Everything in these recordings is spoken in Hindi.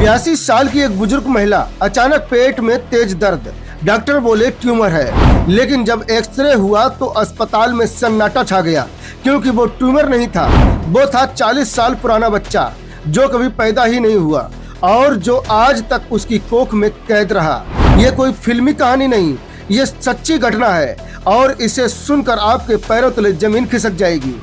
82 साल की एक बुजुर्ग महिला, अचानक पेट में तेज दर्द। डॉक्टर बोले ट्यूमर है, लेकिन जब एक्सरे हुआ तो अस्पताल में सन्नाटा छा गया, क्योंकि वो ट्यूमर नहीं था, वो था 40 साल पुराना बच्चा जो कभी पैदा ही नहीं हुआ और जो आज तक उसकी कोख में कैद रहा। ये कोई फिल्मी कहानी नहीं, ये सच्ची घटना है और इसे सुनकर आपके पैरों तले जमीन खिसक जाएगी।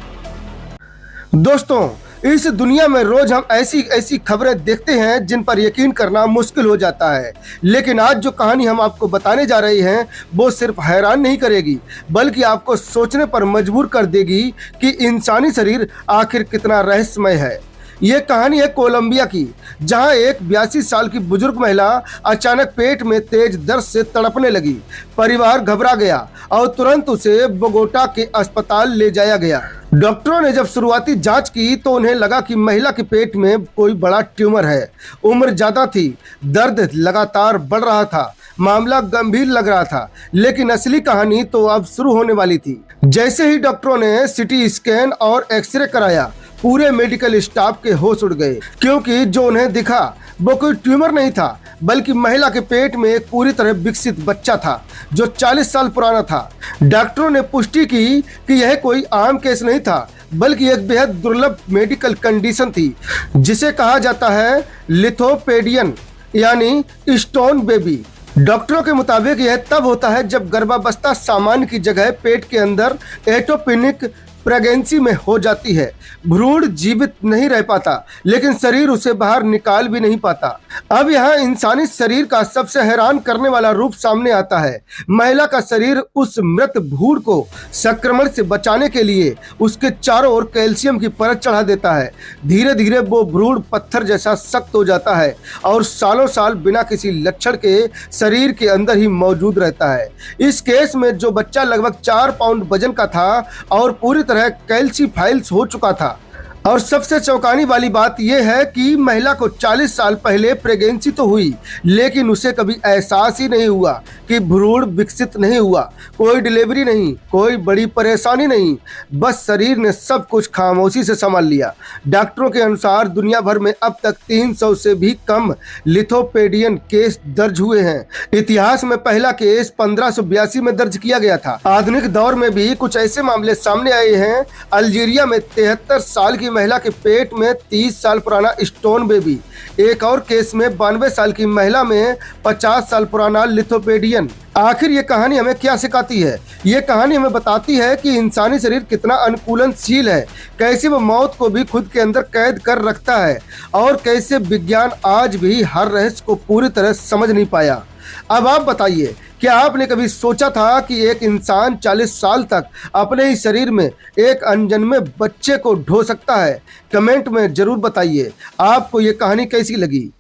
दोस्तों, इस दुनिया में रोज हम ऐसी ऐसी खबरें देखते हैं जिन पर यकीन करना मुश्किल हो जाता है, लेकिन आज जो कहानी हम आपको बताने जा रहे हैं वो सिर्फ हैरान नहीं करेगी, बल्कि आपको सोचने पर मजबूर कर देगी कि इंसानी शरीर आखिर कितना रहस्यमय है। ये कहानी है कोलंबिया की, जहां एक 82 साल की बुजुर्ग महिला अचानक पेट में तेज दर्द से तड़पने लगी। परिवार घबरा गया और तुरंत उसे बोगोटा के अस्पताल ले जाया गया। डॉक्टरों ने जब शुरुआती जांच की तो उन्हें लगा कि महिला के पेट में कोई बड़ा ट्यूमर है। उम्र ज्यादा थी, दर्द लगातार बढ़ रहा था, मामला गंभीर लग रहा था, लेकिन असली कहानी तो अब शुरू होने वाली थी। जैसे ही डॉक्टरों ने सिटी स्कैन और एक्सरे कराया, पूरे मेडिकल स्टाफ के होश उड़ गए, क्योंकि जो उन्हें दिखा वो कोई ट्यूमर नहीं था, बल्कि महिला के पेट में एक पूरी तरह विकसित बच्चा था जो 40 साल पुराना था। डॉक्टरों ने पुष्टि की कि यह कोई आम केस नहीं था, बल्कि एक बेहद दुर्लभ मेडिकल कंडीशन थी जिसे कहा जाता है लिथोपेडियन, यानी स्टोन बेबी। डॉक्टरों के मुताबिक यह तब होता है जब गर्भावस्था सामान्य की जगह पेट के अंदर एटोपिनिक प्रेगनेंसी में हो जाती है। भ्रूण जीवित नहीं रह पाता, लेकिन शरीर उसे बाहर निकाल भी नहीं पाता। अब यहाँ इंसानी शरीर का सबसे हैरान करने वाला रूप सामने आता है। महिला का शरीर उस मृत भ्रूण को संक्रमण से बचाने के लिए उसके चारों ओर कैल्शियम की परत चढ़ा देता है। धीरे धीरे वो भ्रूण पत्थर जैसा सख्त हो जाता है और सालों साल बिना किसी लक्षण के शरीर के अंदर ही मौजूद रहता है। इस केस में जो बच्चा लगभग 4 पाउंड वजन का था और पूरी तरह कैल्सीफाइल्स हो चुका था। और सबसे चौंकाने वाली बात यह है कि महिला को 40 साल पहले प्रेगनेंसी तो हुई, लेकिन उसे कभी एहसास ही नहीं हुआ कि भ्रूण विकसित नहीं हुआ। कोई डिलीवरी नहीं, कोई बड़ी परेशानी नहीं, बस शरीर ने सब कुछ खामोशी से संभाल लिया। डॉक्टरों के अनुसार दुनिया भर में अब तक 300 से भी कम लिथोपेडियन केस दर्ज हुए हैं। इतिहास में पहला केस 1582 में दर्ज किया गया था। आधुनिक दौर में भी कुछ ऐसे मामले सामने आए हैं। अल्जीरिया में 73 साल की महिला के पेट में 30 साल पुराना स्टोन बेबी। एक और केस में 92 साल की महिला में 50 साल पुराना लिथोपेडियन। आखिर ये कहानी हमें क्या सिखाती है? ये कहानी हमें बताती है कि इंसानी शरीर कितना अनुकूलनशील है, कैसे वो मौत को भी खुद के अंदर कैद कर रखता है और कैसे विज्ञान आज भी हर रहस्य को पूरी तरह समझ नहीं पाया। अब आप बताइए, क्या आपने कभी सोचा था कि एक इंसान 40 साल तक अपने ही शरीर में एक अनजन्मे बच्चे को ढो सकता है? कमेंट में जरूर बताइए आपको ये कहानी कैसी लगी।